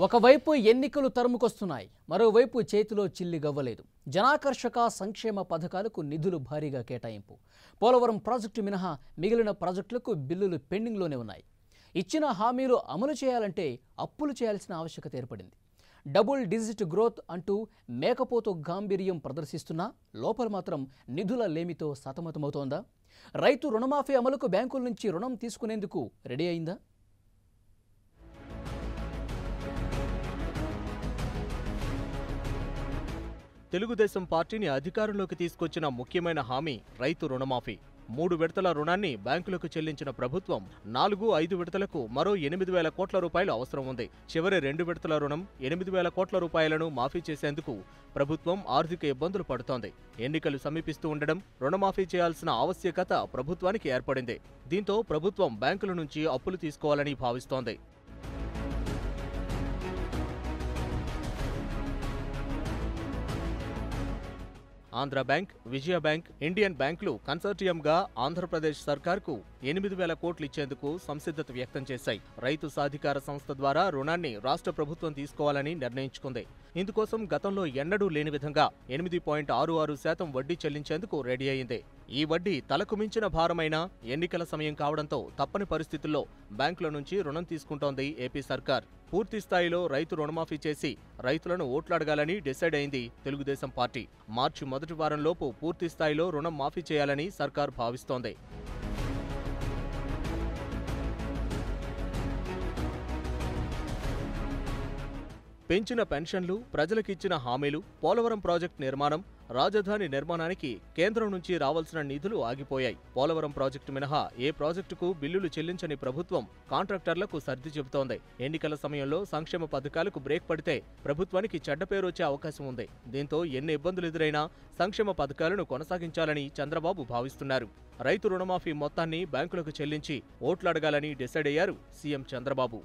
ఒకవైపు ఎన్నికలు తరుముకొస్తున్నాయి, మరోవైపు చేతిలో చిల్లి గవ్వలేదు. జనాకర్షక సంక్షేమ పథకాలకు నిధులు భారీగా కేటాయింపు. పోలవరం ప్రాజెక్టు మినహా మిగిలిన ప్రాజెక్టులకు బిల్లులు పెండింగ్లోనే ఉన్నాయి. ఇచ్చిన హామీలు అమలు చేయాలంటే అప్పులు చేయాల్సిన ఆవశ్యకత ఏర్పడింది. డబుల్ డిజిట్ గ్రోత్ అంటూ మేకపోతు గాంభీర్యం ప్రదర్శిస్తున్నా లోపల మాత్రం నిధుల లేమితో సతమతమవుతోందా? రైతు రుణమాఫీ అమలుకు బ్యాంకుల నుంచి రుణం తీసుకునేందుకు రెడీ అయిందా? తెలుగుదేశం పార్టీని అధికారంలోకి తీసుకొచ్చిన ముఖ్యమైన హామీ రైతు రుణమాఫీ. 3 విడతల రుణాన్ని బ్యాంకులకు చెల్లించిన ప్రభుత్వం 4-5 విడతలకు మరో 8,000 కోట్ల రూపాయలు అవసరం ఉంది. చివరి 2 విడతల రుణం 8,000 కోట్ల రూపాయలను మాఫీ చేసేందుకు ప్రభుత్వం ఆర్థిక ఇబ్బందులు పడుతోంది. ఎన్నికలు సమీపిస్తూ ఉండడం రుణమాఫీ చేయాల్సిన ఆవశ్యకత ప్రభుత్వానికి ఏర్పడింది. దీంతో ప్రభుత్వం బ్యాంకుల నుంచి అప్పులు తీసుకోవాలని భావిస్తోంది. ఆంధ్ర బ్యాంక్, విజయ బ్యాంక్, ఇండియన్ బ్యాంకులు కన్సార్టియంగా ఆంధ్రప్రదేశ్ సర్కార్కు 8,000 కోట్లు ఇచ్చేందుకు సంసిద్ధత వ్యక్తం చేశాయి. రైతు సాధికార సంస్థ ద్వారా రుణాన్ని రాష్ట్ర ప్రభుత్వం తీసుకోవాలని నిర్ణయించుకుంది. ఇందుకోసం గతంలో ఎన్నడూ లేని విధంగా 8.66% వడ్డీ చెల్లించేందుకు రెడీ అయింది. ఈ వడ్డీ తలకు మించిన భారమైన ఎన్నికల సమయం కావడంతో తప్పని పరిస్థితుల్లో బ్యాంకుల నుంచి రుణం తీసుకుంటోంది ఏపీ సర్కార్. పూర్తి స్థాయిలో రైతు రుణమాఫీ చేసి రైతులను ఓట్లాడగాలని డిసైడ్ అయింది తెలుగుదేశం పార్టీ. మార్చి మొదటి వారంలోపు పూర్తి స్థాయిలో రుణం మాఫీ చేయాలని సర్కార్ భావిస్తోంది. పెంచిన పెన్షన్లు, ప్రజలకిచ్చిన హామీలు, పోలవరం ప్రాజెక్టు నిర్మాణం, రాజధాని నిర్మాణానికి కేంద్రం నుంచి రావాల్సిన నిధులు ఆగిపోయాయి. పోలవరం ప్రాజెక్టు మినహా ఏ ప్రాజెక్టుకు బిల్లులు చెల్లించని ప్రభుత్వం కాంట్రాక్టర్లకు సర్ది చెబుతోంది. ఎన్నికల సమయంలో సంక్షేమ పథకాలకు బ్రేక్ పడితే ప్రభుత్వానికి చెడ్డ పేరు వచ్చే అవకాశం ఉంది. దీంతో ఎన్ని ఇబ్బందులు ఎదురైనా సంక్షేమ పథకాలను కొనసాగించాలని చంద్రబాబు భావిస్తున్నారు. రైతు రుణమాఫీ మొత్తాన్ని బ్యాంకులకు చెల్లించి ఓట్లాడగాలని డిసైడ్ అయ్యారు సీఎం చంద్రబాబు.